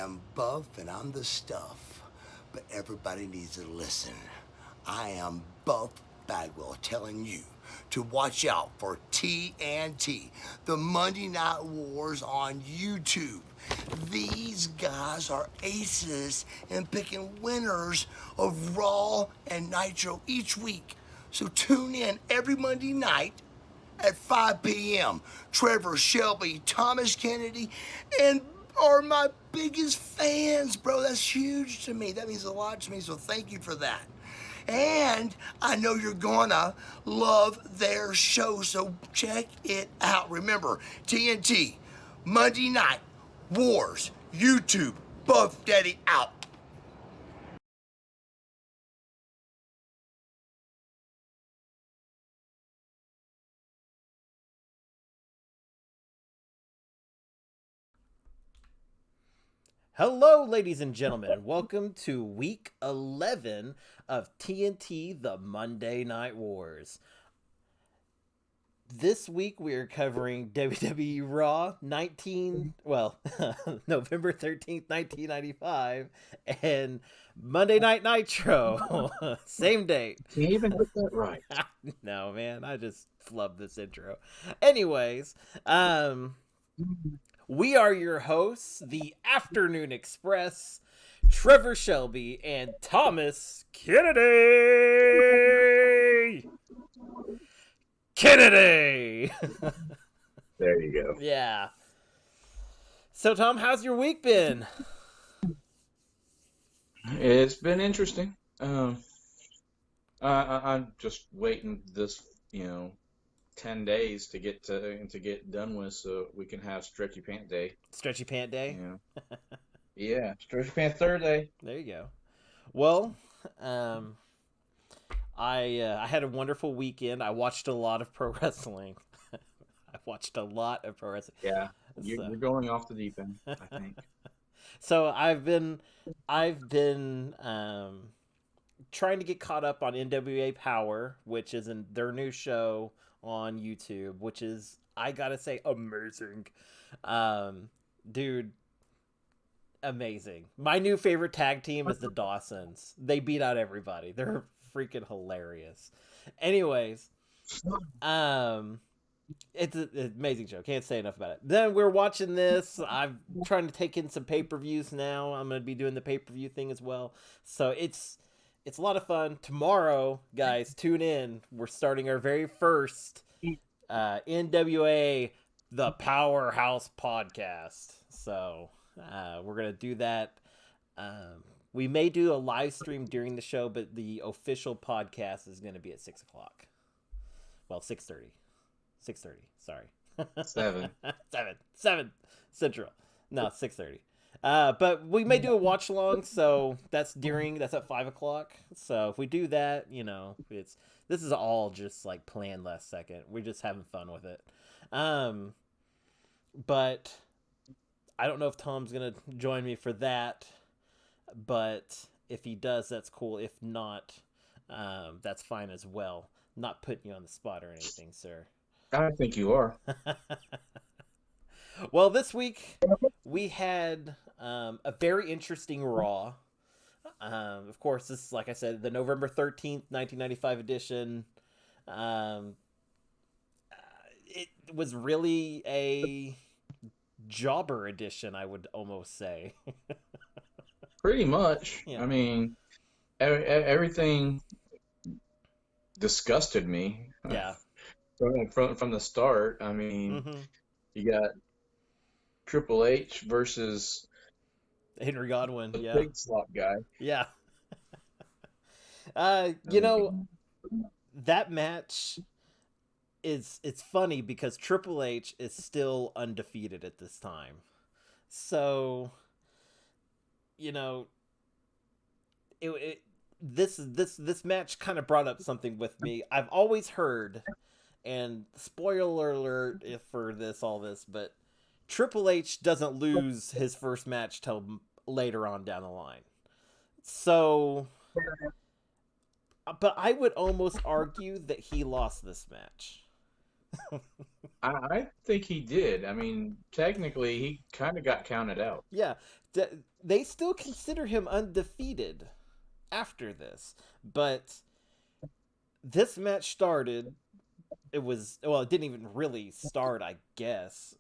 am Buff and I'm the stuff, but everybody needs to listen. I am Buff Bagwell telling you to watch out for TNT, the Monday Night Wars on YouTube. These guys are aces in picking winners of Raw and Nitro each week. So tune in every Monday night at 5 p.m. Trevor, Shelby, Thomas Kennedy, and are my biggest fans, bro. That's huge to me. That means a lot to me, so thank you for that. And I know you're gonna love their show, so check it out. Remember, TNT, Monday Night Wars, YouTube, Buff Daddy out. Hello, ladies and gentlemen, and welcome to week 11 of TNT The Monday Night Wars. This week we are covering WWE Raw November 13th, 1995, and Monday Night Nitro, same date. Can't even get that right. No, man, I just love this intro. Anyways, we are your hosts, the Afternoon Express, Trevor Shelby and Thomas Kennedy. Kennedy. There you go. Yeah. So, Tom, how's your week been? It's been interesting. I'm just waiting this, 10 days to get done with, so we can have Stretchy Pant Day. Stretchy Pant Day? Yeah, Stretchy Pants Thursday. There you go. Well, I had a wonderful weekend. I watched a lot of pro wrestling. Yeah, you're going off the deep end, I think. So I've been trying to get caught up on NWA Power, which is their new show on YouTube, which is, I gotta say, amazing. Dude, amazing. My new favorite tag team is the Dawsons. They beat out everybody. They're freaking hilarious. Anyways, it's an amazing show. Can't say enough about it. Then we're watching this. I'm trying to take in some pay-per-views now. I'm going to be doing the pay-per-view thing as well. So it's a lot of fun. Tomorrow, guys, tune in. We're starting our very first NWA The Powerhouse podcast. So we're going to do that. We may do a live stream during the show, but the official podcast is going to be at 6 o'clock. Well, 6:30. 6:30. Sorry. 7 Central. No, 6:30. But we may do a watch along, so that's at 5 o'clock. So if we do that, this is all just like planned last second. We're just having fun with it. But I don't know if Tom's gonna join me for that. But if he does, that's cool. If not, that's fine as well. Not putting you on the spot or anything, sir. I think you are. Well, this week we had a very interesting Raw. Of course, this is, like I said, the November 13th, 1995 edition. It was really a jobber edition, I would almost say. Pretty much. Yeah. I mean, everything disgusted me. Yeah. From the start. I mean, You got Triple H versus Henry Godwinn, the yeah. big slot guy. Yeah. That match it's funny because Triple H is still undefeated at this time. So, this match kind of brought up something with me. I've always heard, and spoiler alert for all this, but Triple H doesn't lose his first match till later on down the line. So, but I would almost argue that he lost this match. I think he did. I mean, technically, he kind of got counted out. Yeah, they still consider him undefeated after this, but this match started. It was, well, it didn't even really start, I guess.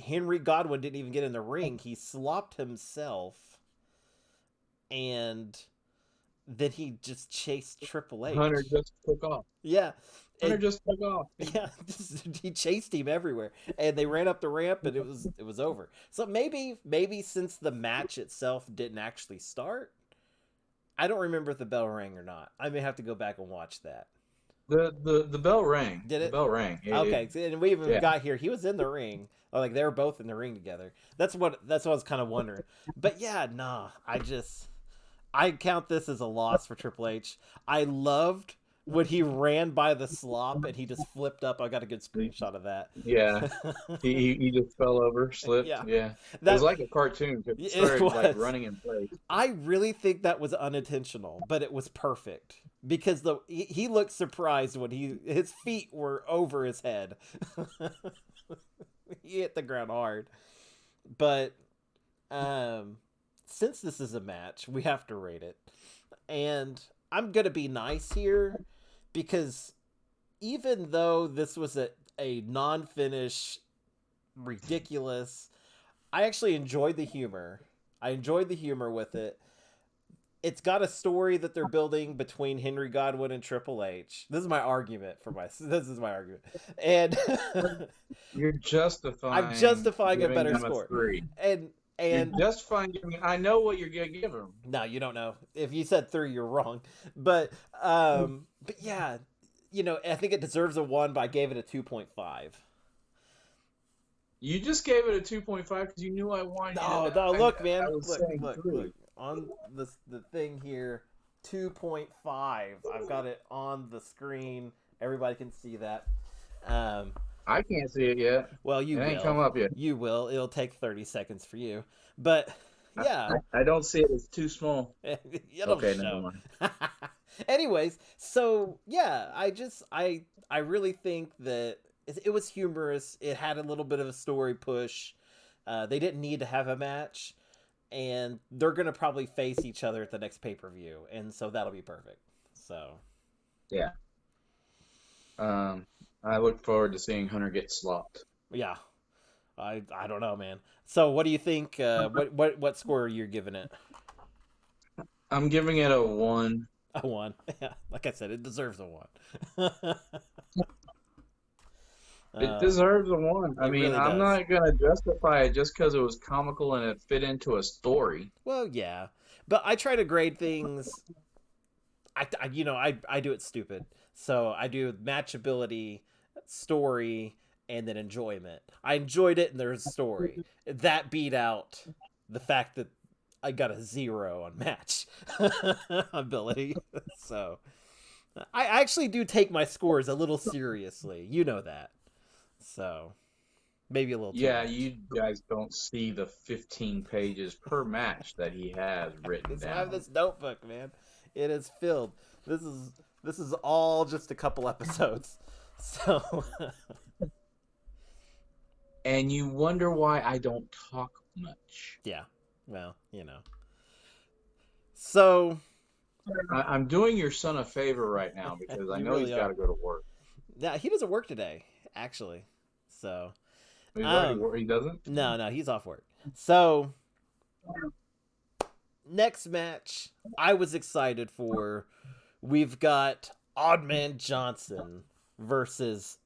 Henry Godwin didn't even get in the ring. He slopped himself, and then he just chased Triple H. Hunter just took off. Yeah. Hunter just took off. Yeah, he chased him everywhere, and they ran up the ramp, and it was over. So maybe since the match itself didn't actually start, I don't remember if the bell rang or not. I may have to go back and watch that. The bell rang. Did it? The bell rang. Okay, and we even got here. He was in the ring. Like they were both in the ring together. That's what I was kind of wondering. But yeah, nah. I count this as a loss for Triple H. I loved when he ran by the slop and he just flipped up. I got a good screenshot of that. Yeah, he just fell over, slipped. Yeah, it was like a cartoon. It started like running in place. I really think that was unintentional, but it was perfect because he looked surprised when his feet were over his head. He hit the ground hard, but since this is a match, we have to rate it, and I'm gonna be nice here. Because even though this was a non-finish, ridiculous, I actually enjoyed the humor. I enjoyed the humor with it. It's got a story that they're building between Henry Godwin and Triple H. This is my argument This is my argument, and you're justifying. I'm justifying a better score. And you're justifying. I know what you're gonna give him. No, you don't know. If you said 3, you're wrong. But yeah, I think it deserves a 1, but I gave it a 2.5. You just gave it a 2.5 because you knew I wanted. No, look, man, look on the thing here, 2.5. I've got it on the screen. Everybody can see that. I can't see it yet. Well, you will. It ain't come up yet. You will. It'll take 30 seconds for you. But yeah, I don't see it. It's too small. Okay, never mind. Anyways, so yeah, I really think that it was humorous. It had a little bit of a story push. They didn't need to have a match, and they're gonna probably face each other at the next pay-per-view, and so that'll be perfect. So yeah. I look forward to seeing Hunter get slopped. Yeah. I don't know, man. So what do you think? What score are you giving it? I'm giving it a 1. A 1. Yeah, like I said, it deserves a 1. It deserves a 1. I mean, really I'm not gonna justify it just because it was comical and it fit into a story. Well, yeah, but I try to grade things. I do it stupid. So I do matchability, story, and then enjoyment. I enjoyed it, and there's a story. That beat out the fact that I got a 0 on match ability. So I actually do take my scores a little seriously. You know that. So maybe a little too much. You guys don't see the 15 pages per match that he has written down. I have this notebook, man. It is filled. This is all just a couple episodes. So and you wonder why I don't talk much. Yeah. Well, So I'm doing your son a favor right now because I know really he's got to go to work. Yeah, he doesn't work today, actually. So he doesn't? No, he's off work. So next match I was excited for. We've got Oddman Johnson versus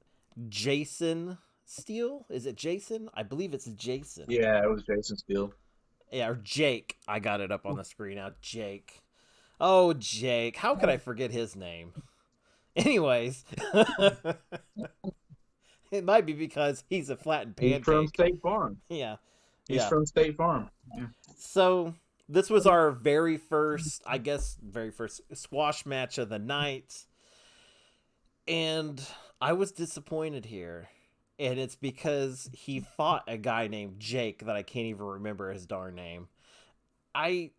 Jason Steele. Is it Jason? I believe it's Jason. Yeah, it was Jason Steele. Yeah, or Jake. I got it up on the screen now. Jake. Oh, Jake. How could I forget his name? Anyways. It might be because he's a flattened pancake. He's from State Farm. Yeah. He's from State Farm. Yeah. So this was our very first squash match of the night. And I was disappointed here. And it's because he fought a guy named Jake that I can't even remember his darn name. I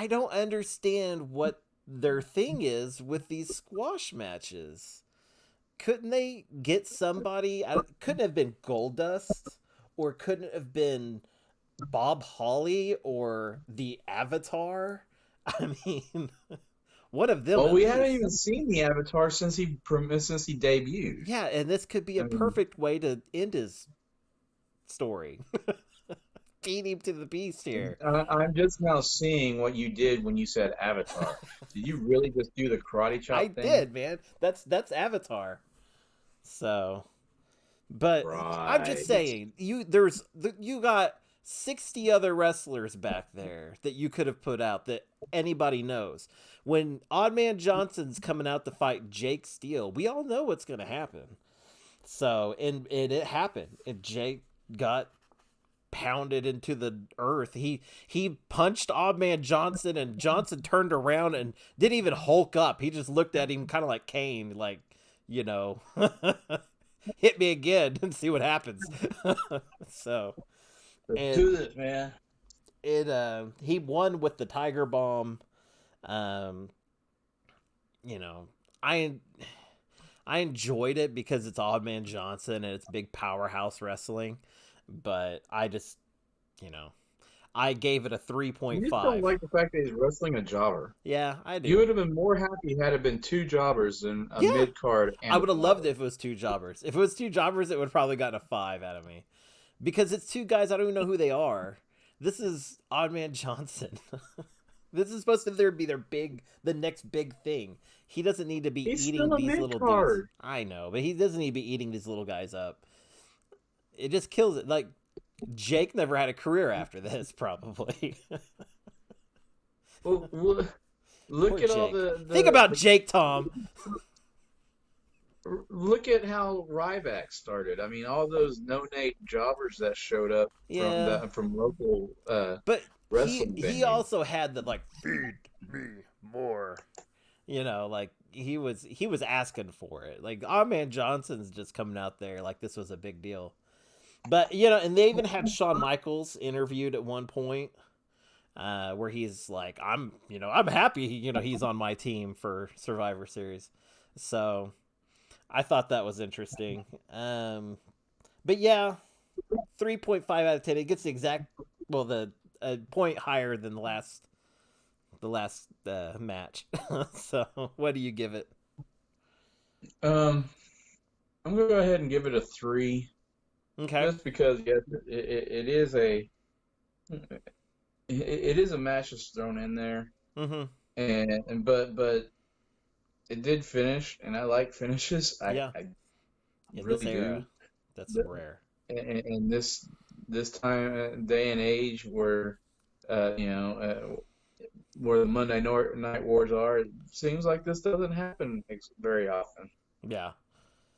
don't understand what their thing is with these squash matches. couldn't they get somebody? Couldn't have been Goldust, or couldn't have been Bob Holly or the Avatar. I mean, one of them. Well, at we least. haven't even seen the Avatar since he debuted. Yeah, and this could be a perfect way to end his story. Feed him to the beast here. I'm just now seeing what you did when you said Avatar. Did you really just do the karate chop I thing? did, man. That's Avatar. So, but I'm just saying, you got 60 other wrestlers back there that you could have put out that anybody knows. When Odd Man Johnson's coming out to fight Jake Steele, we all know what's going to happen. So, and it happened. And Jake got pounded into the earth. He punched Odd Man Johnson, and Johnson turned around and didn't even hulk up. He just looked at him kind of like Kane, like, you know, hit me again and see what happens. So, let's do this, man. He won with the Tiger Bomb. You know, I enjoyed it because it's Odd Man Johnson and it's big powerhouse wrestling, but I just, you know, I gave it a 3.5. You just don't like the fact that he's wrestling a jobber. Yeah, I do. You would have been more happy had it been two jobbers than a mid-card. I would have loved it if it was two jobbers. If it was two jobbers, it would have probably gotten a 5 out of me. Because it's two guys, I don't even know who they are. This is Odd Man Johnson. This is supposed to be the next big thing. He doesn't need to be eating these little dudes. I know, but he doesn't need to be eating these little guys up. It just kills it. Like, Jake never had a career after this, probably. Well, look at Jake. All the think about Jake, Tom. Look at how Ryback started. I mean, all those no-name jobbers that showed up from local but wrestling he also had the, like, feed me more. You know, like, he was asking for it. Like, Odd Man Johnson's just coming out there like this was a big deal. But, you know, and they even had Shawn Michaels interviewed at one point where he's like, I'm happy, he's on my team for Survivor Series. So I thought that was interesting. But yeah, 3.5 out of 10. It gets the point higher than the last match. So what do you give it? I'm going to go ahead and give it a 3. Okay. Just because it is a match that's thrown in there. Mm-hmm. But it did finish, and I like finishes. I really do. That's rare. And this time day and age where where the Monday Night Wars are, it seems like this doesn't happen very often. Yeah.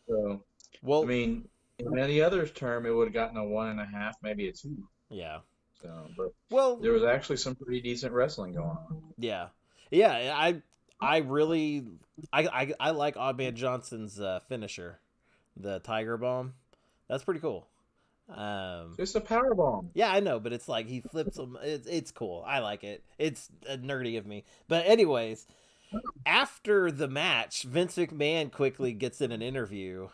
So, well, I mean, in any other term, it would have gotten a 1.5, maybe a 2. Yeah. So, but there was actually some pretty decent wrestling going on. Yeah. Yeah. I really like Odd Man Johnson's finisher, the Tiger Bomb. That's pretty cool. It's a power bomb. Yeah, I know, but it's like he flips them. It's cool. I like it. It's nerdy of me. But anyways, after the match, Vince McMahon quickly gets in an interview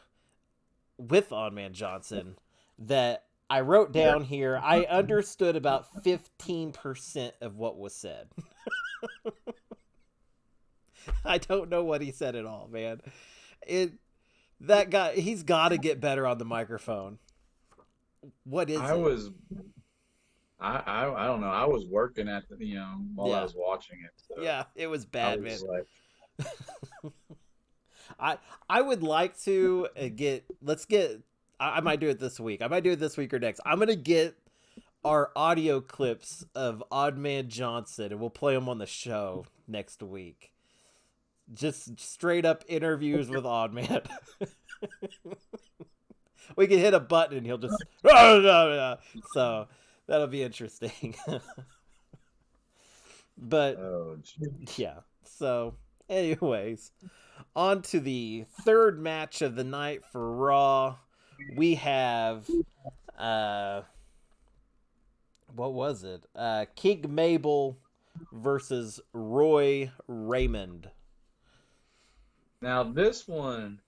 with Odd Man Johnson that I wrote down here. I understood about 15% of what was said. I don't know what he said at all, man. That guy, he's got to get better on the microphone. What is it? I don't know. I was working at while I was watching it. So yeah, it was bad, man. I would like to I might do it this week. I might do it this week or next. I'm going to get our audio clips of Odd Man Johnson and we'll play them on the show next week. Just straight up interviews with Odd Man. We can hit a button and he'll just so that'll be interesting. But yeah. So anyways, on to the third match of the night for Raw. We have what was it? King Mabel versus Roy Raymond. Now this one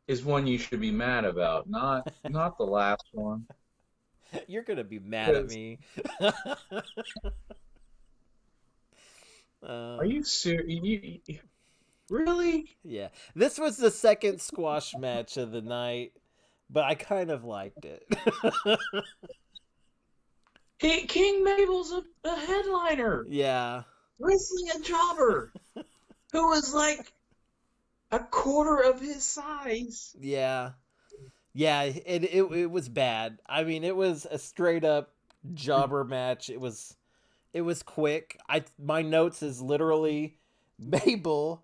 is one you should be mad about, not the last one. You're gonna be mad at me. Are you serious? Really? Yeah, this was the second squash match of the night, but I kind of liked it. King Mabel's a headliner. Yeah. Wrestling a jobber who was like a quarter of his size. Yeah. Yeah, it was bad. I mean, it was a straight up jobber match. It was quick. My notes is literally Mabel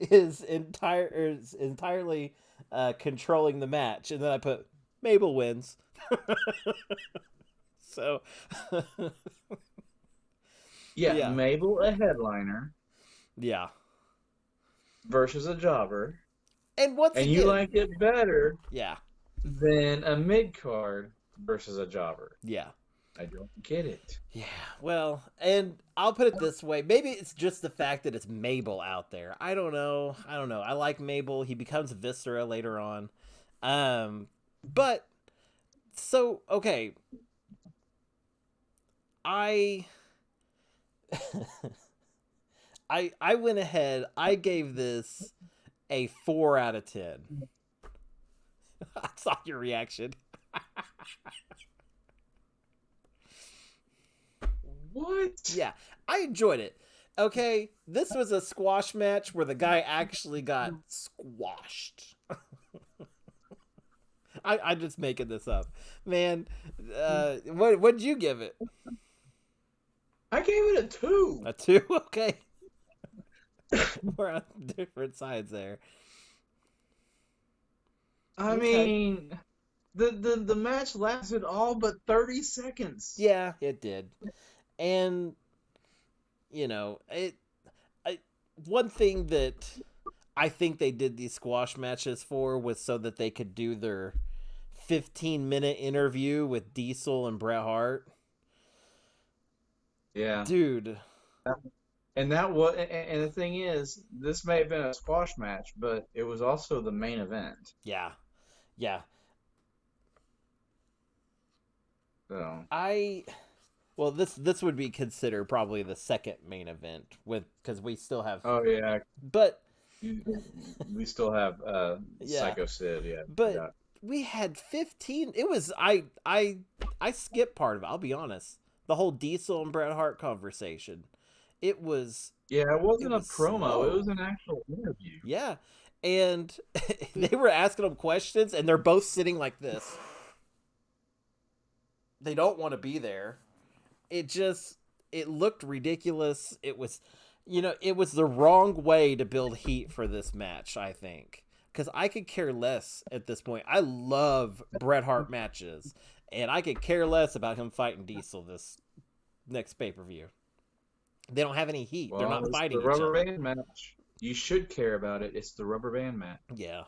is entirely controlling the match, and then I put Mabel wins. So yeah, Mabel a headliner. Yeah. Versus a jobber. And you like it better. Yeah. Than a mid card versus a jobber. Yeah. I don't get it. Yeah, well, and I'll put it this way. Maybe it's just the fact that it's Mabel out there. I don't know. I like Mabel. He becomes Viscera later on. But, so, okay. I went ahead. I gave this a 4 out of 10. I saw your reaction. What? Yeah, I enjoyed it. Okay, this was a squash match where the guy actually got squashed. I'm just making this up. Man, what'd you give it? I gave it a 2. A 2? Okay. We're on different sides there. I mean, the match lasted all but 30 seconds. Yeah, it did. And, one thing that I think they did these squash matches for was so that they could do their 15-minute interview with Diesel and Bret Hart. Yeah. Dude. And the thing is, this may have been a squash match, but it was also the main event. Yeah. Yeah. So well, this would be considered probably the second main event because we still have. Oh yeah. But we still have Psycho Sid. Yeah. But we had 15. It was I skipped part of it. I'll be honest. The whole Diesel and Bret Hart conversation. It was. Yeah, it wasn't a promo. Slow. It was an actual interview. Yeah, and they were asking them questions, and they're both sitting like this. They don't want to be there. It looked ridiculous. It was, it was the wrong way to build heat for this match, I think. Because I could care less at this point. I love Bret Hart matches, and I could care less about him fighting Diesel this next pay-per-view. They don't have any heat. Well, they're not fighting each other. The rubber band match. You should care about it. It's the rubber band match. Yeah.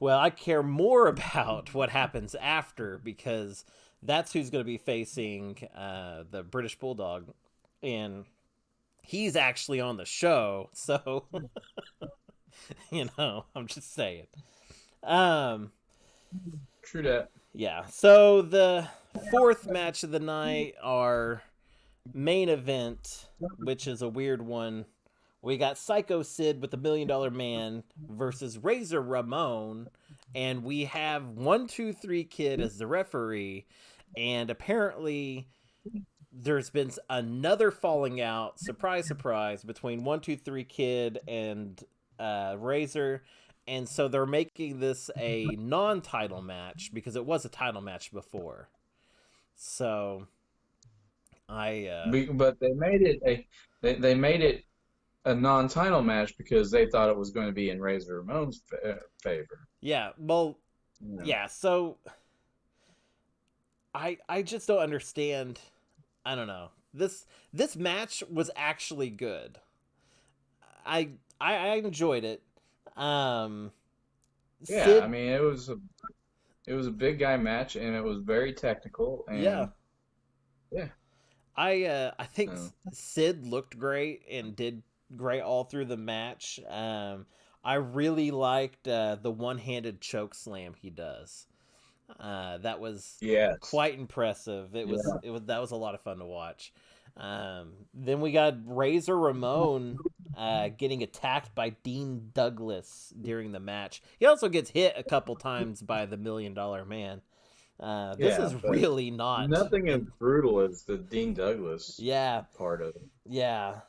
Well, I care more about what happens after because that's who's going to be facing the British Bulldog. And he's actually on the show. So, I'm just saying. True that. Yeah. So the fourth match of the night, our main event, which is a weird one. We got Psycho Sid with the $1 Million Man versus Razor Ramon, and we have 123 Kid as the referee, and apparently there's been another falling out, surprise, surprise, between 123 Kid and Razor, and so they're making this a non-title match because it was a title match before. So but they made it they made it a non-title match because they thought it was going to be in Razor Ramon's favor. Yeah, well, yeah. So I just don't understand. I don't know. This match was actually good. I enjoyed it. Yeah, I mean it was a big guy match and it was very technical. And yeah. Yeah. I think Sid looked great and did great all through the match. I really liked the one-handed choke slam he does. That was quite impressive. That was a lot of fun to watch. Then we got Razor Ramon getting attacked by Dean Douglas during the match. He also gets hit a couple times by the $1 Million Man. This is really not nothing as brutal as the Dean Douglas part of it. Yeah.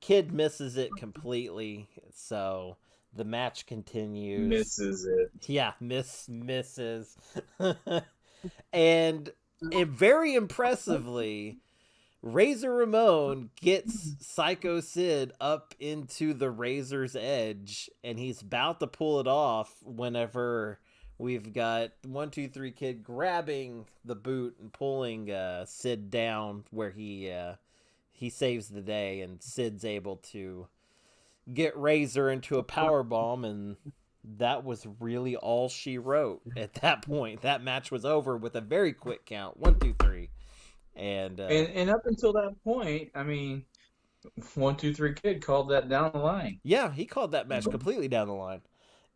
Kid misses it completely, so the match continues. Misses it. Yeah, misses. and very impressively, Razor Ramon gets Psycho Sid up into the Razor's Edge, and he's about to pull it off whenever we've got 1, 2, 3 Kid grabbing the boot and pulling Sid down where he saves the day, and Sid's able to get Razor into a powerbomb, and that was really all she wrote at that point. That match was over with a very quick count, 1, 2, 3. And up until that point, I mean, 1, 2, 3 Kid called that down the line. Yeah, he called that match completely down the line.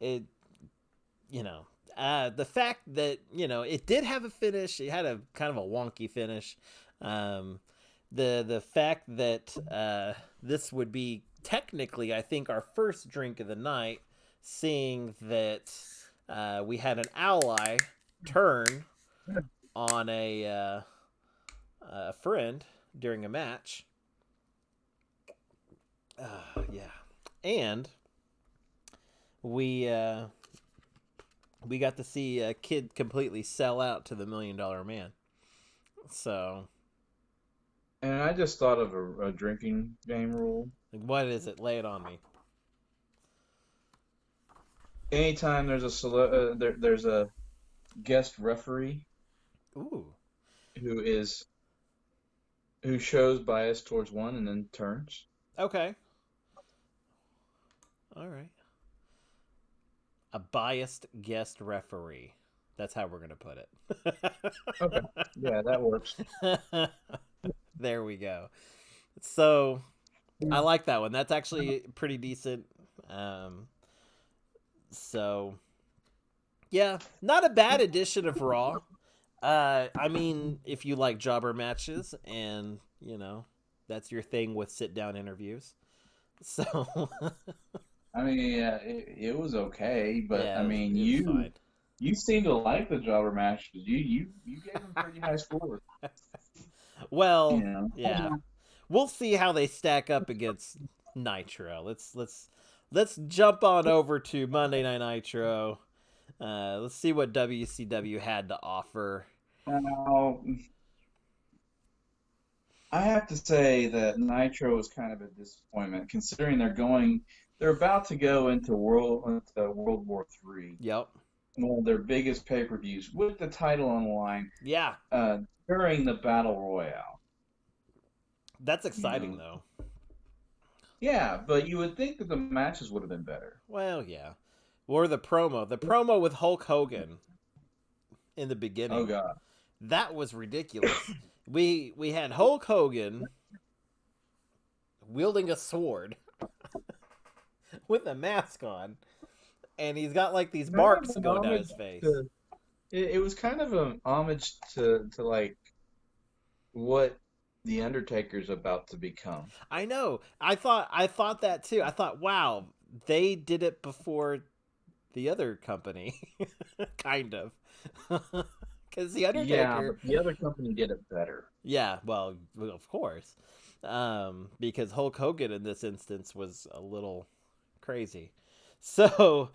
It, the fact that, it did have a finish, it had a kind of a wonky finish. The fact that this would be technically, I think, our first drink of the night, seeing that we had an ally turn on a friend during a match. And we got to see a Kid completely sell out to the $1 Million Man. So, and I just thought of a drinking game rule. What is it? Lay it on me. Anytime there's there's a guest referee, who shows bias towards one and then turns. Okay. All right. A biased guest referee. That's how we're going to put it. Okay. Yeah, that works. There we go. So, I like that one. That's actually pretty decent. So, yeah, not a bad edition of Raw. I mean, if you like jobber matches and, that's your thing with sit-down interviews. So, I mean, it was okay, but I mean, fine. You seem to like the jobber matches. You gave them pretty high scores. Well, yeah. We'll see how they stack up against Nitro. Let's jump on over to Monday Night Nitro. Let's see what WCW had to offer. I have to say that Nitro was kind of a disappointment, considering they're about to go into World War III. Yep. One of their biggest pay-per-views with the title on the line. Yeah. During the Battle Royale. That's exciting, though. Yeah, but you would think that the matches would have been better. Well, yeah. Or the promo. The promo with Hulk Hogan in the beginning. Oh, God. That was ridiculous. We had Hulk Hogan wielding a sword with a mask on, and he's got like these marks going down his face. It was kind of an homage to like what the Undertaker's about to become. I know. I thought that too. I thought, wow, they did it before the other company, kind of. Because the Undertaker... Yeah, but the other company did it better. Yeah, well, of course. Because Hulk Hogan in this instance was a little crazy. So,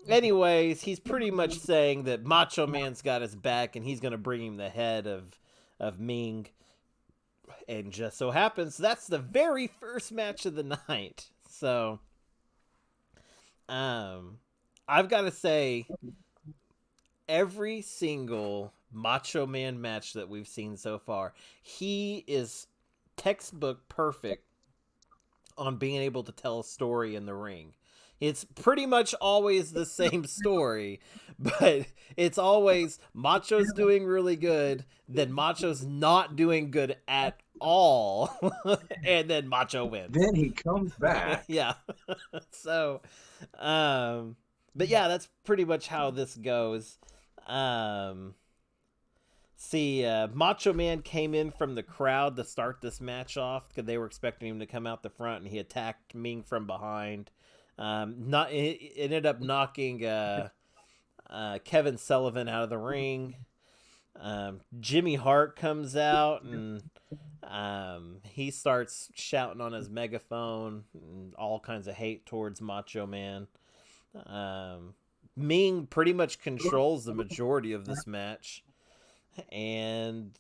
anyways, he's pretty much saying that Macho Man's got his back and he's going to bring him the head of Ming. And just so happens, that's the very first match of the night. So, I've got to say... Every single Macho Man match that we've seen so far, he is textbook perfect on being able to tell a story in the ring. It's pretty much always the same story, but it's always Macho's doing really good, then Macho's not doing good at all, and then Macho wins. Then he comes back. Yeah. So, but yeah, that's pretty much how this goes. Macho Man came in from the crowd to start this match off because they were expecting him to come out the front, and he attacked Ming from behind. It ended up knocking Kevin Sullivan out of the ring. Jimmy Hart comes out and he starts shouting on his megaphone and all kinds of hate towards Macho Man. Ming pretty much controls the majority of this match, and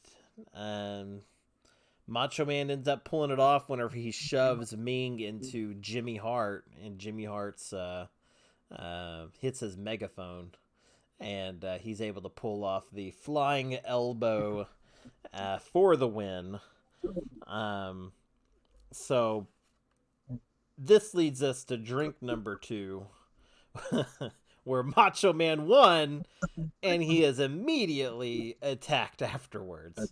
Macho Man ends up pulling it off whenever he shoves Ming into Jimmy Hart, and Jimmy Hart's hits his megaphone, and he's able to pull off the flying elbow for the win. So this leads us to drink number 2, where Macho Man won, and he is immediately attacked afterwards.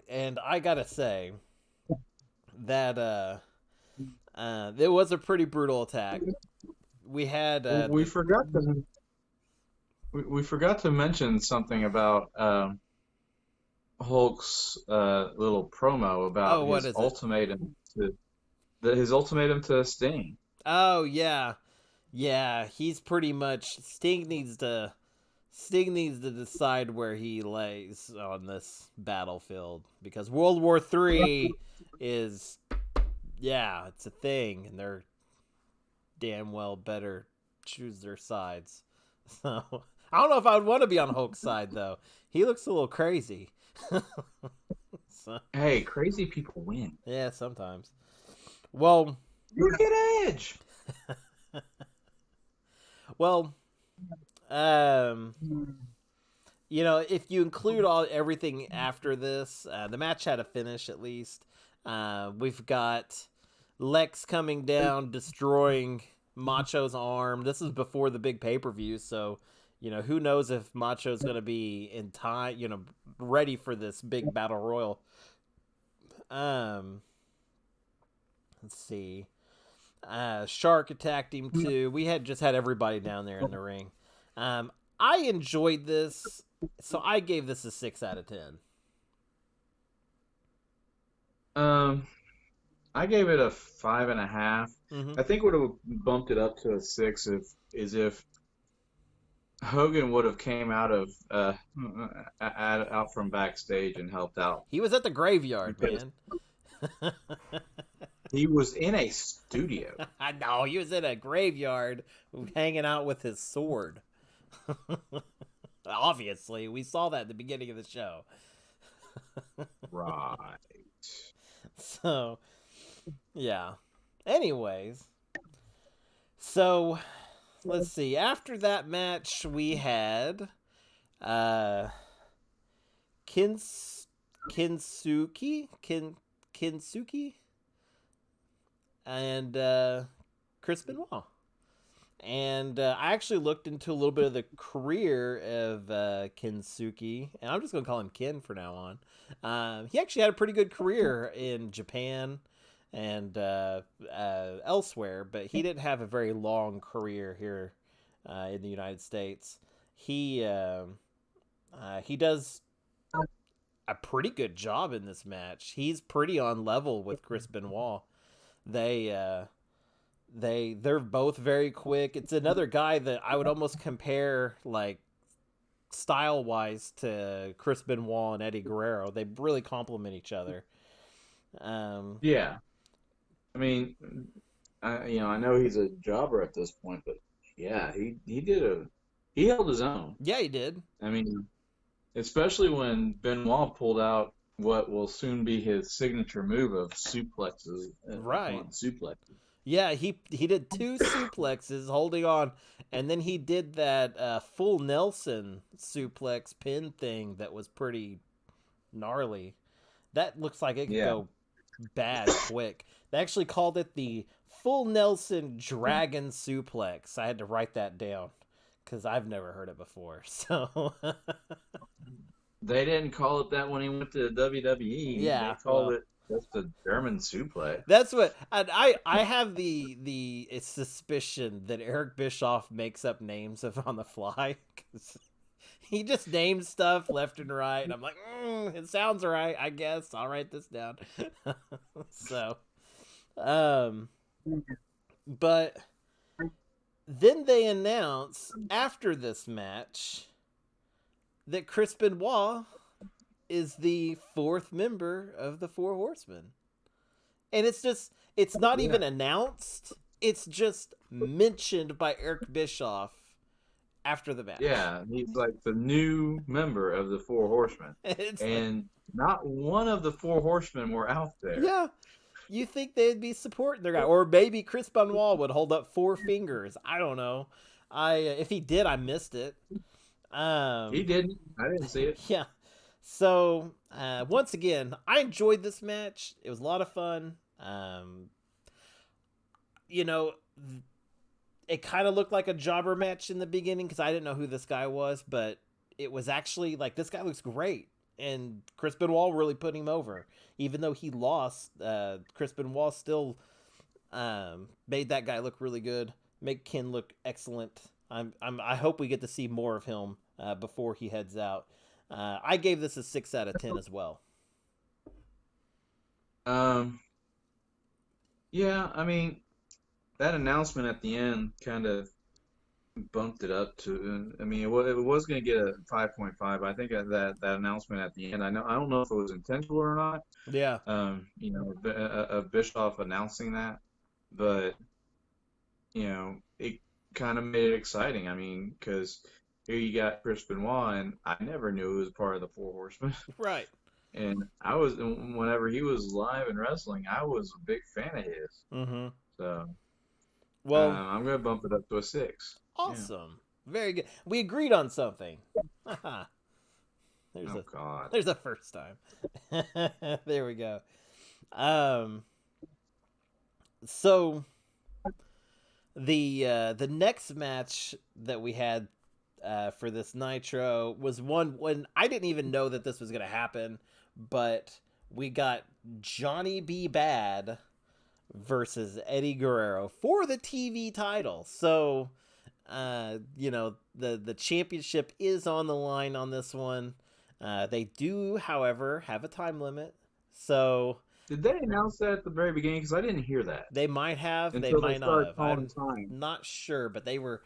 And I gotta say that it was a pretty brutal attack. We had we forgot to mention something about Hulk's little promo about his ultimatum his ultimatum to Sting. Oh yeah. Yeah, he's pretty much Sting needs to decide where he lays on this battlefield, because World War III is, it's a thing, and they're damn well better choose their sides. So I don't know if I would want to be on Hulk's side though. He looks a little crazy. So, hey, crazy people win. Yeah, sometimes. Well, look at Edge. Well, if you include everything after this, the match had a finish at least. We've got Lex coming down, destroying Macho's arm. This is before the big pay-per-view, so who knows if Macho's going to be in time, ready for this big battle royal. Let's see. Shark attacked him too. We had everybody down there in the ring. I enjoyed this, so I gave this a 6 out of 10. I gave it a 5.5. Mm-hmm. I think would have bumped it up to a 6 if Hogan would have came out of out from backstage and helped out. He was at the graveyard, man. He was in a studio. I know, he was in a graveyard hanging out with his sword. Obviously, we saw that at the beginning of the show. Right. So, yeah. Anyways, so let's see. After that match, we had Kinsuki and Chris Benoit. And I actually looked into a little bit of the career of Kinsuki, and I'm just going to call him Kin for now on. He actually had a pretty good career in Japan and elsewhere, but he didn't have a very long career here in the United States. He does a pretty good job in this match. He's pretty on level with Chris Benoit. They're both very quick. It's another guy that I would almost compare, like, style-wise to Chris Benoit and Eddie Guerrero. They really complement each other. Yeah. I mean, I know he's a jobber at this point, but yeah, he held his own. Yeah, he did. I mean, especially when Benoit pulled out what will soon be his signature move of suplexes. Right. Suplexes. Yeah, he did 2 suplexes holding on, and then he did that full Nelson suplex pin thing that was pretty gnarly. That looks like it could go bad quick. They actually called it the full Nelson dragon suplex. I had to write that down because I've never heard it before. So they didn't call it that when he went to WWE. Yeah, They called it just a German suplex. That's what I have the suspicion that Eric Bischoff makes up names on the fly, 'cause he just names stuff left and right, and I'm like, it sounds right, I guess. I'll write this down. So, but then they announce after this match that Chris Benoit is the 4th member of the Four Horsemen. And it's not even announced. It's just mentioned by Eric Bischoff after the match. Yeah, he's like the new member of the Four Horsemen. And not one of the Four Horsemen were out there. Yeah. You think they'd be supporting their guy. Or maybe Chris Benoit would hold up 4 fingers. I don't know. If he did, I missed it. He didn't. I didn't see it. Yeah. So, once again, I enjoyed this match. It was a lot of fun. You know, it kind of looked like a jobber match in the beginning because I didn't know who this guy was, but it was actually like, this guy looks great. And Chris Benoit really put him over. Even though he lost, Chris Benoit still made that guy look really good, make Ken look excellent. I hope we get to see more of him before he heads out. I gave this a 6 out of 10 as well. Yeah, I mean, that announcement at the end kind of bumped it up to. I mean, it was going to get a 5.5. I think that announcement at the end. I don't know if it was intentional or not. Yeah. You know, a Bischoff announcing that, but you know, it kind of made it exciting. I mean, because here you got Chris Benoit, and I never knew he was part of the Four Horsemen. Right. And whenever he was live and wrestling, I was a big fan of his. Mm-hmm. So, well, I'm going to bump it up to a 6. Awesome. Yeah. Very good. We agreed on something. There's a first time. There we go. So the next match that we had for this Nitro was one when I didn't even know that this was going to happen, but we got Johnny B. Bad versus Eddie Guerrero for the TV title. So, you know, the championship is on the line on this one. They do, however, have a time limit. So, did they announce that at the very beginning? Because I didn't hear that. They might have. They Until might not have. I'm not sure, but they were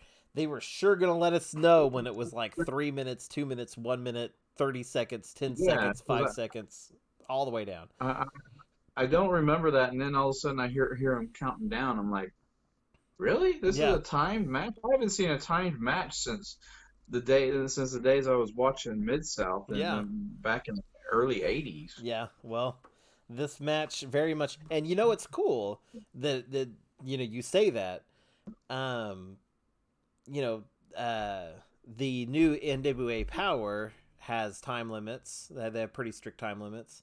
sure going to let us know when it was like 3 minutes, 2 minutes, 1 minute, 30 seconds, 10 seconds, 5 seconds, all the way down. I don't remember that, and then all of a sudden I hear him counting down. I'm like, really? This is a timed match? I haven't seen a timed match since the days I was watching Mid-South back in the early 80s. Yeah, well, this match very much, and you know it's cool that you know you say that. You know, the new NWA Power has time limits. They have pretty strict time limits.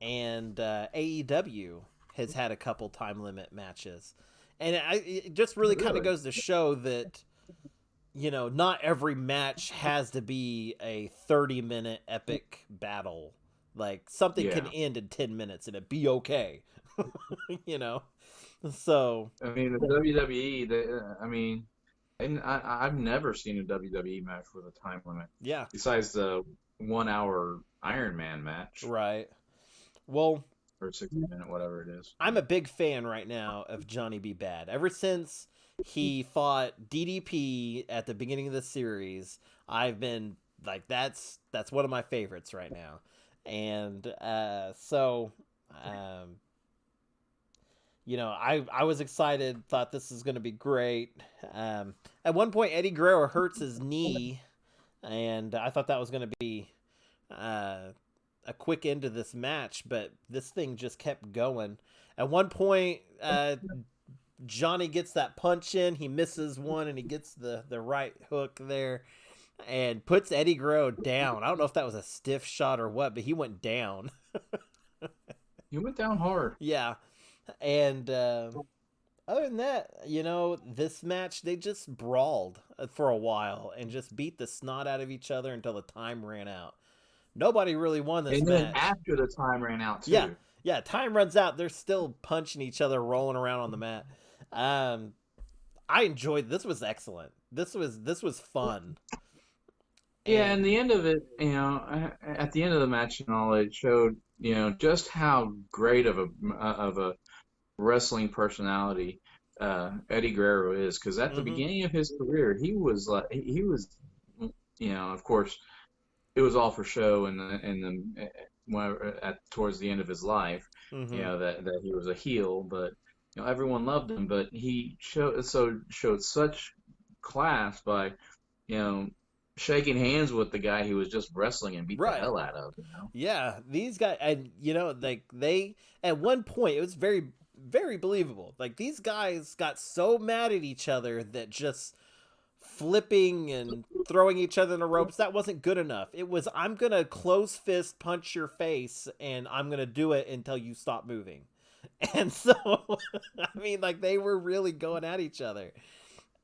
And AEW has had a couple time limit matches. And it just really kind of goes to show that, you know, not every match has to be a 30-minute epic battle. Like, something can end in 10 minutes and it'd be okay. You know? So. I mean, the WWE, and I've never seen a WWE match with a time limit. Yeah. Besides the 1 hour Iron Man match. Right. Well, or 60-minute, whatever it is. I'm a big fan right now of Johnny B. Bad. Ever since he fought DDP at the beginning of the series, I've been like, that's one of my favorites right now. And so, you know, I was excited, thought this is going to be great. At one point, Eddie Guerrero hurts his knee, and I thought that was going to be a quick end to this match, but this thing just kept going. At one point, Johnny gets that punch in, he misses one, and he gets the right hook there and puts Eddie Guerrero down. I don't know if that was a stiff shot or what, but he went down. He went down hard. Yeah. And Other than that, this match, they just brawled for a while and just beat the snot out of each other until the time ran out. Nobody really won this And then match. after the time ran out Yeah, too. yeah. Time runs out. They're still punching each other, rolling around on the mat. Um, I enjoyed. This was excellent. This was fun. Yeah, and And the end of it, at the end of the match and all, it showed, just how great of a wrestling personality Eddie Guerrero is. Because at the hmm beginning of his career, he was, of course, it was all for show, and whenever, at towards the end of his life, hmm that he was a heel, but everyone loved him, but he showed such class by you know shaking hands with the guy he was just wrestling and beat the right. hell out of. Yeah, these guys, and like they at one point it was very, very believable. Like these guys got so mad at each other that just flipping and throwing each other in the ropes, that wasn't good enough. It was, I'm gonna close fist punch your face and I'm gonna do it until you stop moving. And so I mean, like they were really going at each other.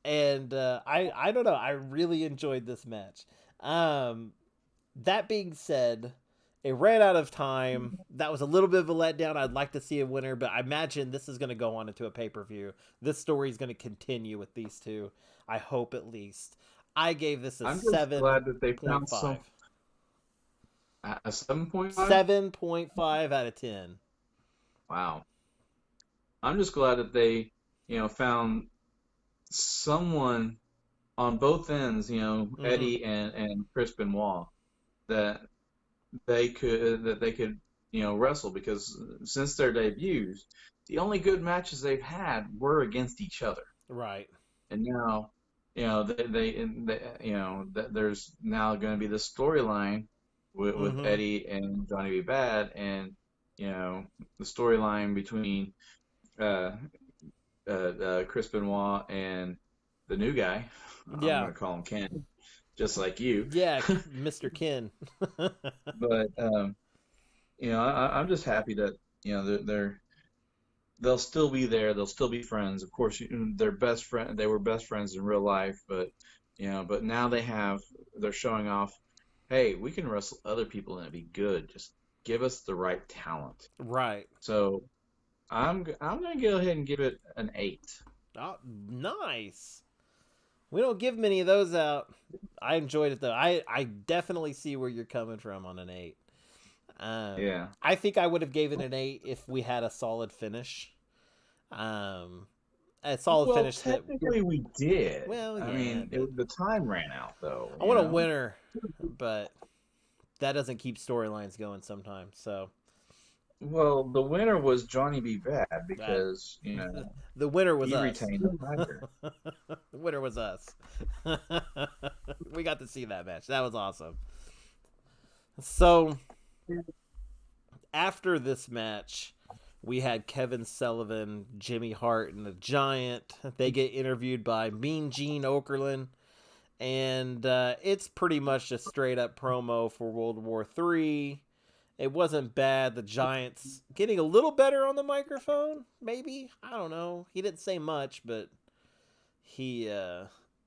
And I don't know, I really enjoyed this match. um that being said, it ran out of time. That was a little bit of a letdown. I'd like to see a winner, but I imagine this is going to go on into a pay-per-view. This story is going to continue with these two. I hope, at least. I gave this a I'm just glad that they found 7.5. a 7.5. 7.5 out of 10. Wow. I'm just glad that they found someone on both ends, Mm-hmm. Eddie and Chris Benoit, that they could wrestle, because since their debuts, the only good matches they've had were against each other. Right. And now there's now going to be this storyline with Mm-hmm. Eddie and Johnny B. Bad, and the storyline between uh, Chris Benoit and the new guy. I'm Yeah. going to call him Ken, just like you. Yeah, Mr. Ken. But I'm just happy that they'll still be there. They'll still be friends. Of course, they're best friend. They were best friends in real life, but now they're showing off. Hey, we can wrestle other people and it'd be good. Just give us the right talent. Right. So I'm gonna go ahead and give it an 8. Oh, nice. We don't give many of those out. I enjoyed it though. I definitely see where you're coming from on an 8. Yeah. I think I would have given it an 8 if we had a solid finish. Um, a solid Well, finish that, technically we did. well, I yeah, mean, but the time ran out though. I want a winner, but that doesn't keep storylines going sometimes. So Well, the winner was Johnny B. Bad that because the winner was he us. retained the title. The winner was us. We got to see that match. That was awesome. So after this match, we had Kevin Sullivan, Jimmy Hart, and the Giant. They get interviewed by Mean Gene Okerlund, and it's pretty much a straight up promo for World War III. It wasn't bad. The Giant's getting a little better on the microphone, maybe. I don't know. He didn't say much, but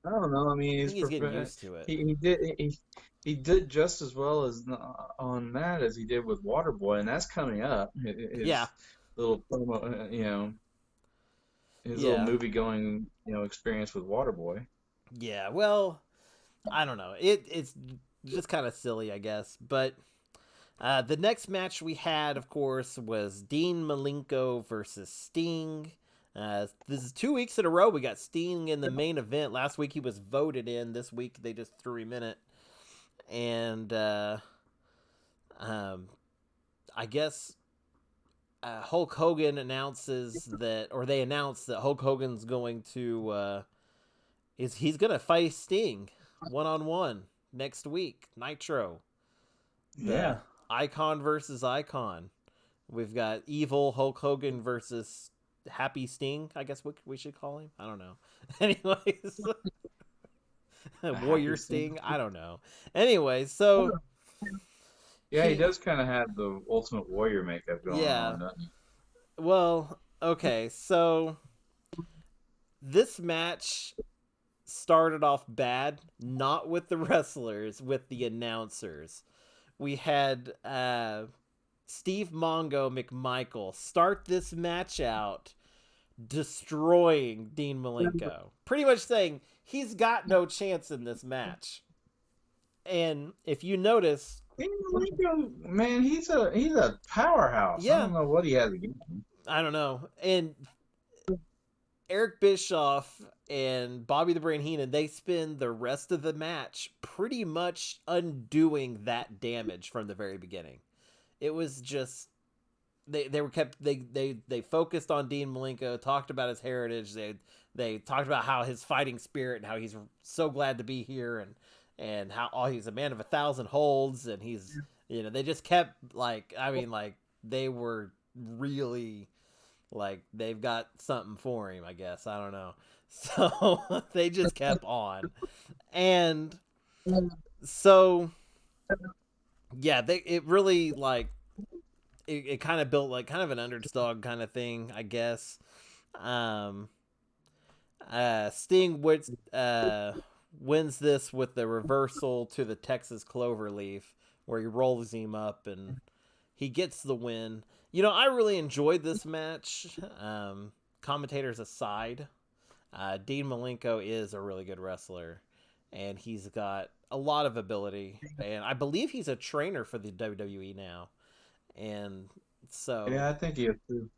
I don't know. I mean, I think he's getting used to it. he did just as well as on that as he did with Waterboy, and that's coming up. Yeah, His little promo, his little yeah, movie going, experience with Waterboy. yeah. Well, I don't know. It's just kind of silly, I guess. But the next match we had, of course, was Dean Malenko versus Sting. This is 2 weeks in a row. We got Sting in the main event. Last week he was voted in. This week they just threw him in it. And um, I guess Hulk Hogan announces that, or they announced that Hulk Hogan's going to he's gonna fight Sting 1-on-1 next week, Nitro. The Yeah. Icon versus Icon. We've got evil Hulk Hogan versus Happy Sting, I guess what we should call him. I don't know. Anyways, A Warrior happy scene. Sting. I don't know. Anyways, so Yeah, he he, does kind of have the Ultimate Warrior makeup going yeah. on, doesn't he? Well, okay, so this match started off bad, not with the wrestlers, with the announcers. We had Steve Mongo McMichael start this match out destroying Dean Malenko. Pretty much saying he's got no chance in this match. And if you notice, Dean Malenko, man, he's a powerhouse. Yeah. I don't know what he has against him. I don't know. And Eric Bischoff and Bobby the Brain Heenan, they spend the rest of the match pretty much undoing that damage from the very beginning. It was just they focused on Dean Malenko, talked about his heritage, they talked about how his fighting spirit and how he's so glad to be here and how he's a man of 1,000 holds, and he's, you know, they just kept they were really like they've got something for him, I guess. I don't know. So they just kept on. And so yeah, it really like it kind of built like kind of an underdog kind of thing, I guess. Sting wins this with the reversal to the Texas Cloverleaf, where he rolls him up and he gets the win. You know, I really enjoyed this match. Commentators aside, Dean Malenko is a really good wrestler, and he's got a lot of ability, and I believe he's a trainer for the WWE now. And so Yeah, I think he is too.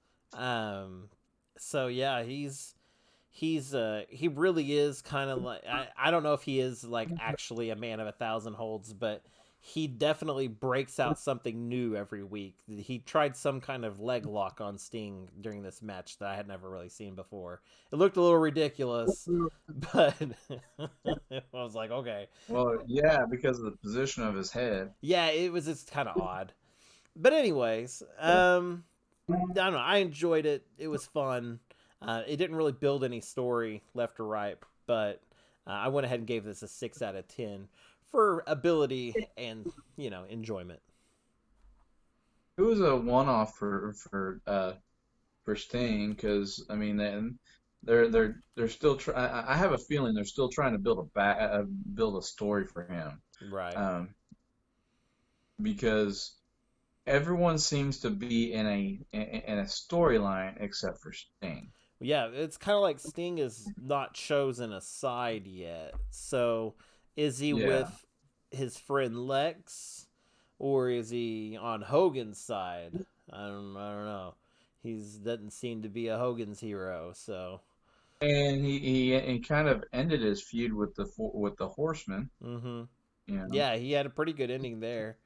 So yeah, he really is kind of like, I don't know if he is like actually a man of 1,000 holds, but he definitely breaks out something new every week. He tried some kind of leg lock on Sting during this match that I had never really seen before. It looked a little ridiculous, but I was like, okay. Well, yeah, because of the position of his head. Yeah, it was just kind of odd. But anyways, I don't know. I enjoyed it. It was fun. It didn't really build any story left or right, but I went ahead and gave this a 6 out of 10 for ability and, you know, enjoyment. It was a one-off for Sting, because I mean they're still I have a feeling they're still trying to build a story for him, Right. because everyone seems to be in a storyline except for Sting. Yeah, it's kind of like Sting is not chosen a side yet. So is he Yeah. with his friend Lex, or is he on Hogan's side? I don't know. He doesn't seem to be a Hogan's hero, so. And he kind of ended his feud with the Horsemen. Mm-hmm. You know? Yeah, he had a pretty good ending there.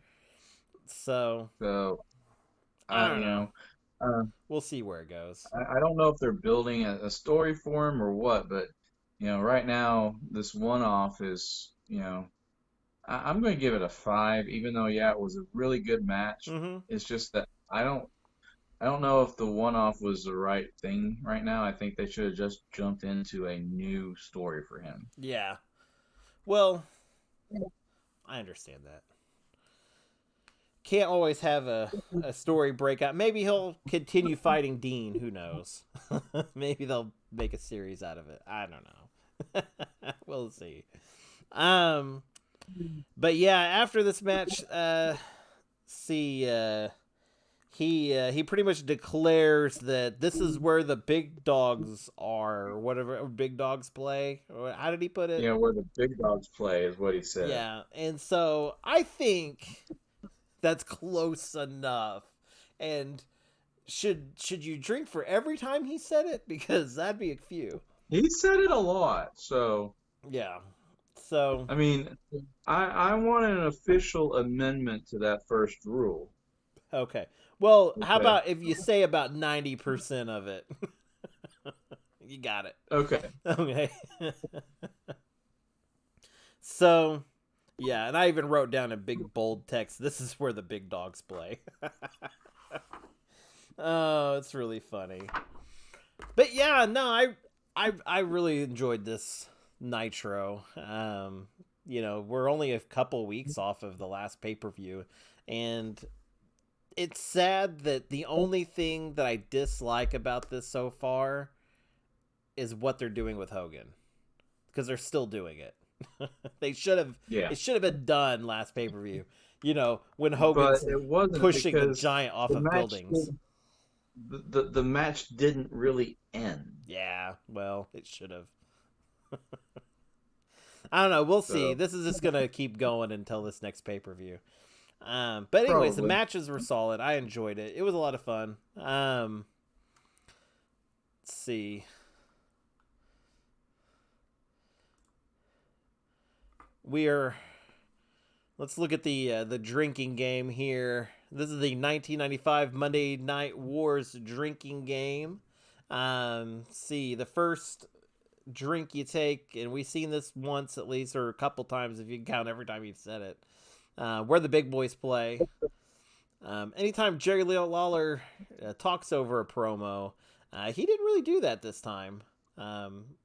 So I don't know. We'll see where it goes. I don't know if they're building a story for him or what, but you know, right now this one-off is, you know, I'm going to give it a 5, even though yeah, it was a really good match. Mm-hmm. It's just that I don't know if the one-off was the right thing right now. I think they should have just jumped into a new story for him. Yeah. Well, I understand that. Can't always have a story breakout. Maybe he'll continue fighting Dean. Who knows? Maybe they'll make a series out of it. I don't know. We'll see. But yeah, after this match, he pretty much declares that this is where the big dogs are, or whatever big dogs play. How did he put it? Yeah, where the big dogs play is what he said. Yeah, and so I think that's close enough. And should you drink for every time he said it? Because that'd be a few. He said it a lot, so yeah. So I mean, I want an official amendment to that first rule. okay. Well, how about if you say about 90% of it? You got it. Okay. Okay. So, yeah, and I even wrote down in big bold text, this is where the big dogs play. Oh, it's really funny. But yeah, no, I really enjoyed this Nitro. You know, we're only a couple weeks off of the last pay-per-view, and it's sad that the only thing that I dislike about this so far is what they're doing with Hogan, because they're still doing it. They should have. Yeah. It should have been done last pay-per-view. When But Hogan's it wasn't pushing the because giant off the of match buildings. the match didn't really end. Yeah, well, it should have. I don't know. We'll see. So- This is just gonna keep going until this next pay-per-view. But anyways, the Probably. matches were solid. I enjoyed it. It was a lot of fun. Let's see. Let's look at the drinking game here. This is the 1995 Monday Night Wars drinking game. See, the first drink you take, and we've seen this once at least, or a couple times if you can count every time you've said it. Where the big boys play. Anytime Jerry Lawler talks over a promo, he didn't really do that this time.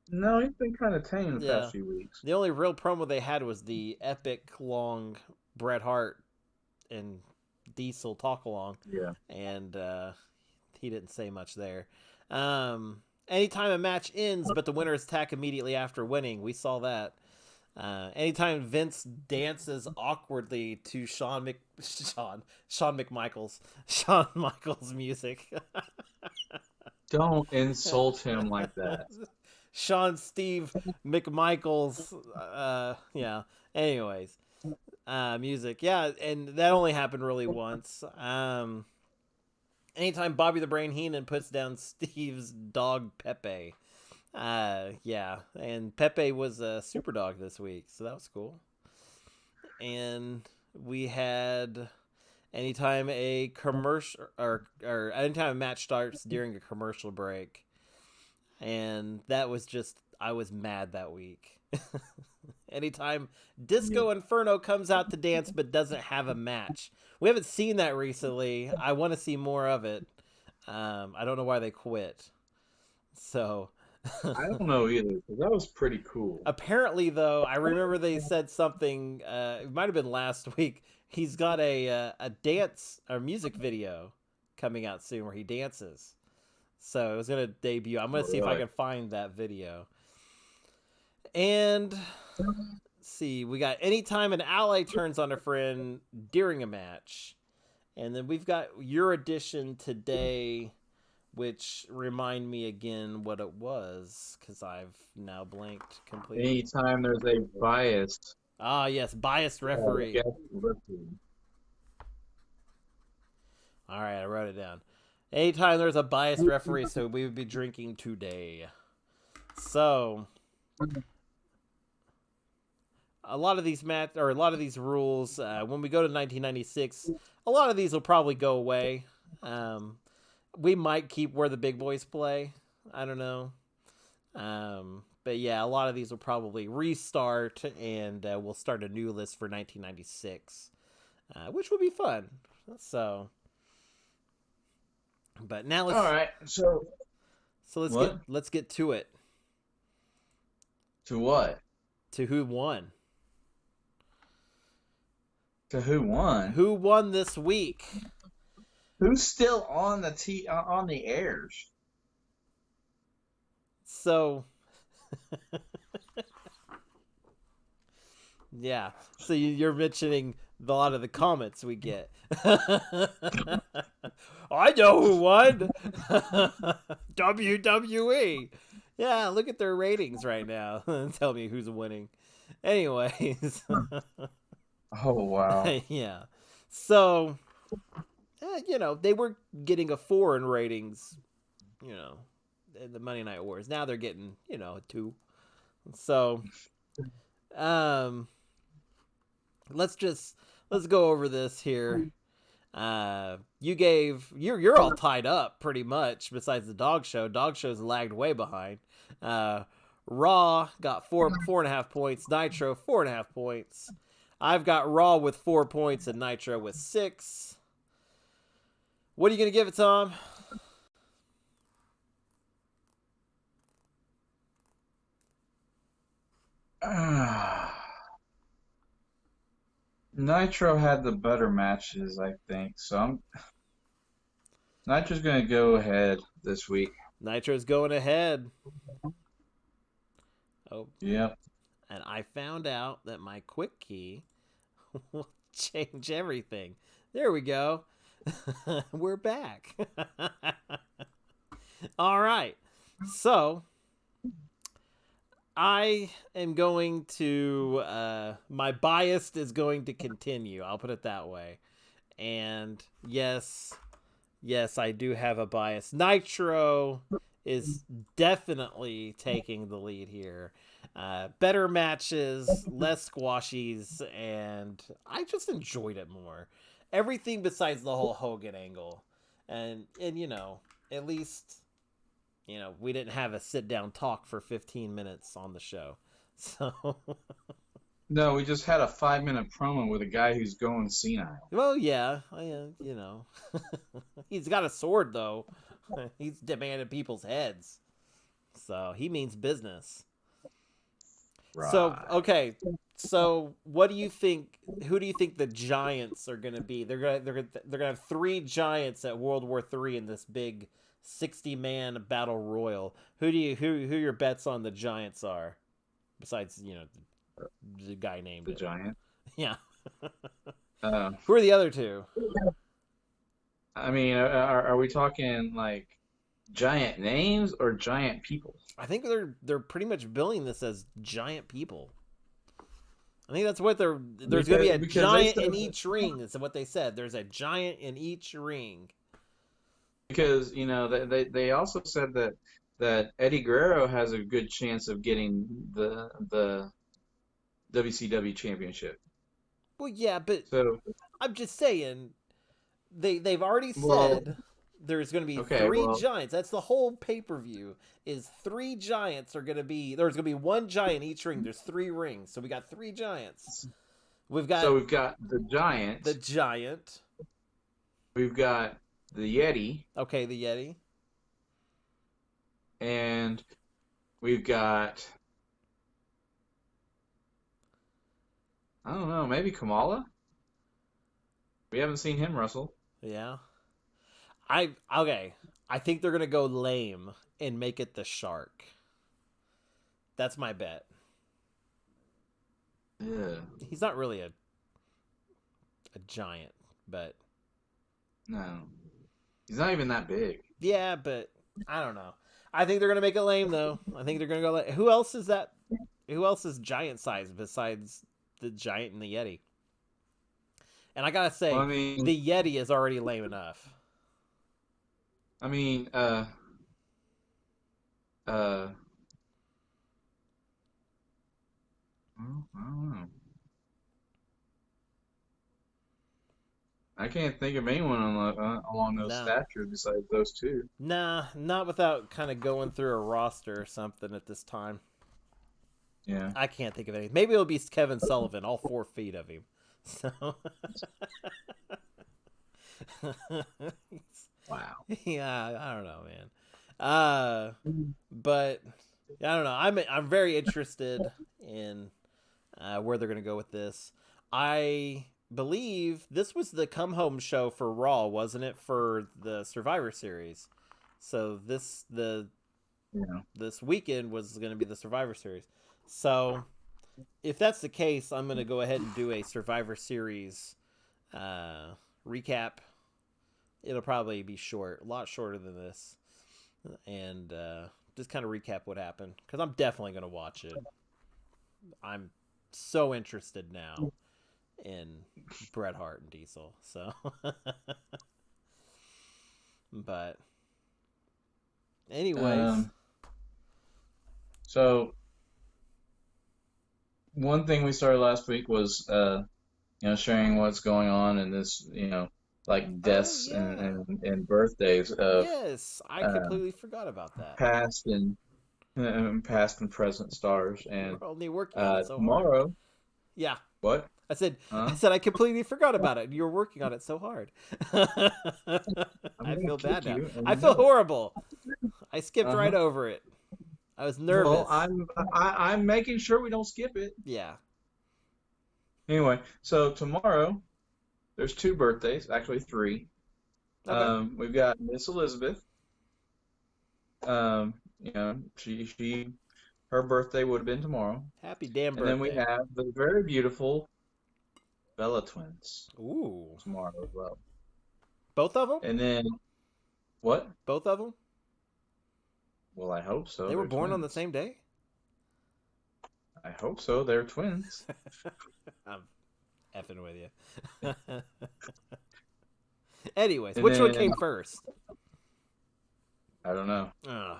No, he's been kind of tame the Yeah. past few weeks. The only real promo they had was the epic long Bret Hart and Diesel talk along, Yeah. and he didn't say much there. Anytime a match ends, but the winners attack immediately after winning, we saw that. Anytime Vince dances awkwardly to Shawn Michaels music. Don't insult him like that. Steve McMichaels, yeah. Anyways, music, yeah, and that only happened really once. Anytime Bobby the Brain Heenan puts down Steve's dog Pepe, yeah, and Pepe was a super dog this week, so that was cool. And we had anytime a commercial or anytime a match starts during a commercial break. And that was just, I was mad that week. Anytime Disco Inferno comes out to dance but doesn't have a match. We haven't seen that recently. I want to see more of it. I don't know why they quit. So. I don't know either, because that was pretty cool. Apparently, though, I remember they said something, it might have been last week. He's got a dance or music video coming out soon where he dances. So it was going to debut. I'm going to see if I can find that video. And let's see, we got anytime an ally turns on a friend during a match. And then we've got your edition today, which remind me again what it was, because I've now blanked completely. Anytime there's a biased. Ah, yes, biased referee. Guest referee. All right, I wrote it down. Anytime there's a biased referee, so we would be drinking today. So, a lot of these rules, when we go to 1996, a lot of these will probably go away. We might keep where the big boys play. I don't know. But yeah, a lot of these will probably restart, and we'll start a new list for 1996, which will be fun. So. But now let's. All right, so let's get to it. To what? To who won? To who won? Who won this week? Who's still on the airs? So. Yeah. So you're mentioning a lot of the comments we get. I know who won. WWE. Yeah, look at their ratings right now. Tell me who's winning. Anyways. Oh, wow. Yeah. So, they were getting a 4 in ratings, in the Monday Night Wars. Now they're getting, a 2. So, let's go over this here. You're all tied up pretty much. Besides the Dog Show, Dog Show's lagged way behind. Raw got 4.5 points. Nitro 4.5 points. I've got Raw with 4 points and Nitro with 6. What are you gonna give it, Tom? Nitro had the better matches, I think. So Nitro's going to go ahead this week. Nitro's going ahead. Oh, Yep. and I found out that my quick key will change everything. There we go. We're back. All right. So I am going to my bias is going to continue. I'll put it that way. And yes, I do have a bias. Nitro is definitely taking the lead here. Better matches, less squashies, and I just enjoyed it more. Everything besides the whole Hogan angle. And you know, at least, you know, we didn't have a sit down talk for 15 minutes on the show. So No, we just had a 5-minute promo with a guy who's going senile. well, yeah, you know. He's got a sword though. He's demanding people's heads. So he means business. Right. So, okay. So, what do you think? Who do you think the Giants are going to be? They're going to have 3 Giants at World War III in this big 60-man battle royal. Who your bets on the Giants are? Besides, you know, the guy named The it. Giant. Yeah. Uh, Who are the other 2? I mean, are we talking like giant names or giant people? I think they're pretty much billing this as giant people. I think that's what there's going to be a giant in each ring. That's what they said. There's a giant in each ring. Because, you know, they also said that Eddie Guerrero has a good chance of getting the WCW championship. Well, yeah, but So, I'm just saying they've already well, said there's going to be okay, 3 well, giants. That's the whole pay-per-view is 3 giants are going to be there's going to be 1 giant in each ring. There's 3 rings. So we got 3 giants. We've got the Giant. the giant. We've got the Yeti. Okay, the Yeti. And we've got, I don't know, maybe Kamala? We haven't seen him wrestle. Yeah. I think they're going to go lame and make it the Shark. That's my bet. Yeah. He's not really a giant, but No. He's not even that big. yeah, but I don't know. I think they're gonna make it lame though. I think they're gonna go. Who else is that? Who else is giant size besides the Giant and the Yeti? And I gotta say, Well, I mean, the Yeti is already lame enough. I mean, well, I don't know. I can't think of anyone along those No, statures besides those 2. nah, not without kind of going through a roster or something at this time. Yeah. I can't think of any. Maybe it'll be Kevin Sullivan, all 4 feet of him. So, Wow. yeah, I don't know, man. But I don't know. I'm very interested in where they're gonna go with this. I believe this was the come home show for Raw, wasn't it, for the Survivor Series? So this weekend was going to be the Survivor Series. So if that's the case, I'm going to go ahead and do a Survivor Series recap. It'll probably be short, a lot shorter than this, and just kind of recap what happened because I'm definitely going to watch it. I'm so interested now in Bret Hart and Diesel. So, but anyways, so one thing we started last week was sharing what's going on in this, like deaths and birthdays of yes, I completely forgot about that. past and present stars. And We're only working on it so tomorrow, hard. Yeah. what? I said, Huh? I completely forgot about it. You're working on it so hard. I gonna feel bad kick now. you, and I you feel know it. horrible. I skipped Uh-huh. right over it. I was nervous. Well, I'm making sure we don't skip it. Yeah. Anyway, so tomorrow there's 2 birthdays, actually 3. Okay. We've got Miss Elizabeth, You know, her birthday would have been tomorrow. Happy damn And then we birthday. have the very beautiful Bella twins Ooh. tomorrow as well. Both of them? And then what? Both of them? Well, I hope so. They were They're born on the twins. same day? I hope so. They're twins. I'm effing with you. Anyways, And which one then came first? I don't know. Ugh,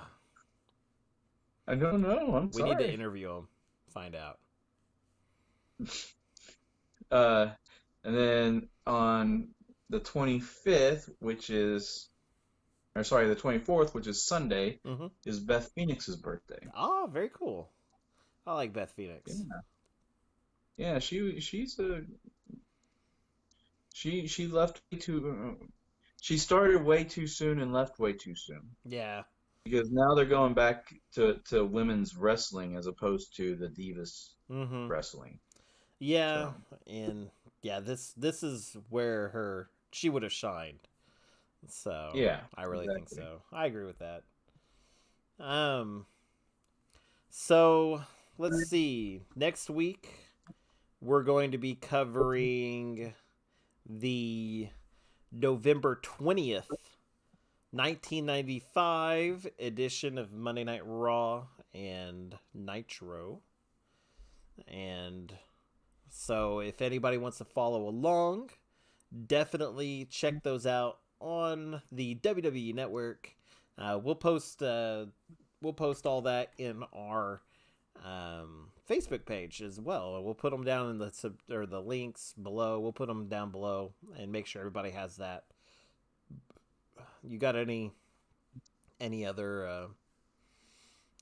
I don't know. I'm we need to sorry. interview them. Find out. Uh, and then on the 25th, the 24th, which is Sunday, Mm-hmm. is Beth Phoenix's birthday. Oh, very cool. I like Beth Yeah, Phoenix. yeah. She left way too. She started way too soon and left way too soon Yeah. because now they're going back to women's wrestling as opposed to the Divas Mm-hmm. wrestling. Yeah, So and yeah, this is where she would have shined. So yeah, I really think exactly. so. I agree with that. Um, so let's see. Next week we're going to be covering the November 20th, 1995 edition of Monday Night Raw and Nitro. And so if anybody wants to follow along, definitely check those out on the WWE Network. We'll post all that in our Facebook page as well. We'll put them down in the links below. We'll put them down below and make sure everybody has that. You got any other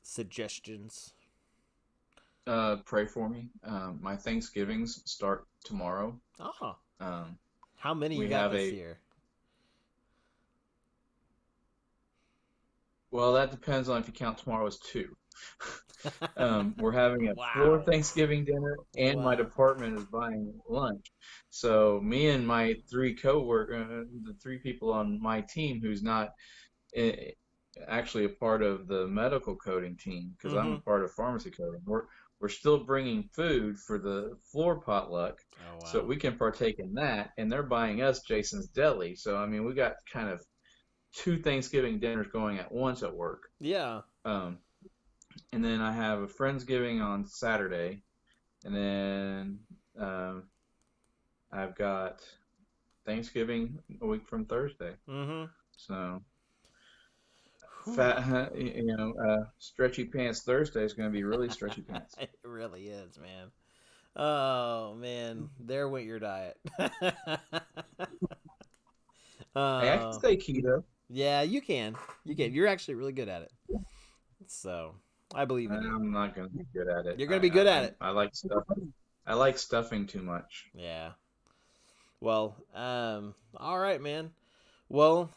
suggestions? Pray for me. My Thanksgivings start tomorrow. Oh, Um, how many you we got have this year? well, that depends on if you count tomorrow as two. We're having a floor Wow. Thanksgiving dinner, and my Wow. department is buying lunch. So me and my the three people on my team who's not eh, actually a part of the medical coding team, because I'm Mm-hmm. a part of pharmacy coding. We're still bringing food for the floor potluck, Oh so wow. we can partake in that. And they're buying us Jason's Deli. So I mean, we got kind of two Thanksgiving dinners going at once at work. Yeah. Um, and then I have a Friendsgiving on Saturday, and then um, I've got Thanksgiving a week from Thursday. Mm-hmm. So Whew. stretchy pants Thursday is going to be really stretchy pants. It really is, man. Oh man, there went your diet. Hey, I can uh, stay keto. yeah, you can. You can. You're actually really good at it. So I believe in you. I'm not going to be good at it. You're gonna be good at it. I like stuffing. I like stuffing too much. Yeah. Well, all right, man. Well,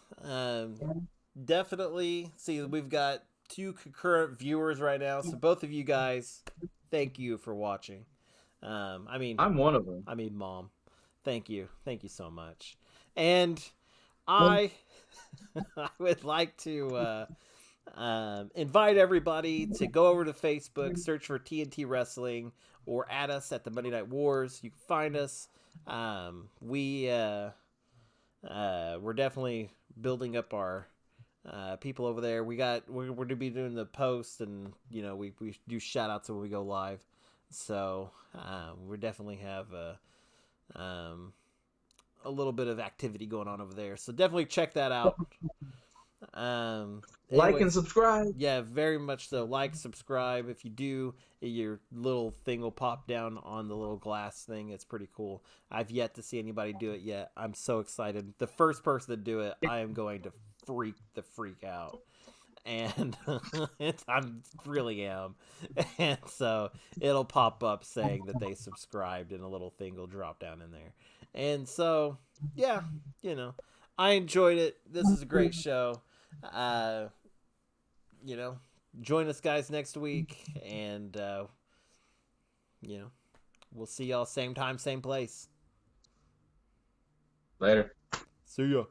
definitely. See, we've got 2 concurrent viewers right now, so both of you guys, thank you for watching. I mean, I'm one of them. Mom, thank you so much, and I, I would like to invite everybody to go over to Facebook, search for TNT Wrestling, or add us at the Monday Night Wars. You can find us. We're definitely building up our people over there. We're going to be doing the posts, and we do shout outs when we go live. So we definitely have a little bit of activity going on over there. So definitely check that out. Like and Anyways, subscribe. yeah, very much so. Like, subscribe. If you do, your little thing will pop down on the little glass thing. It's pretty cool. I've yet to see anybody do it yet. I'm so excited. The first person to do it, I am going to freak out. And I really am. And so it'll pop up saying that they subscribed, and a little thing will drop down in there. And so, yeah, I enjoyed it. This is a great show. Join us guys next week, and we'll see y'all same time, same place. Later. See ya.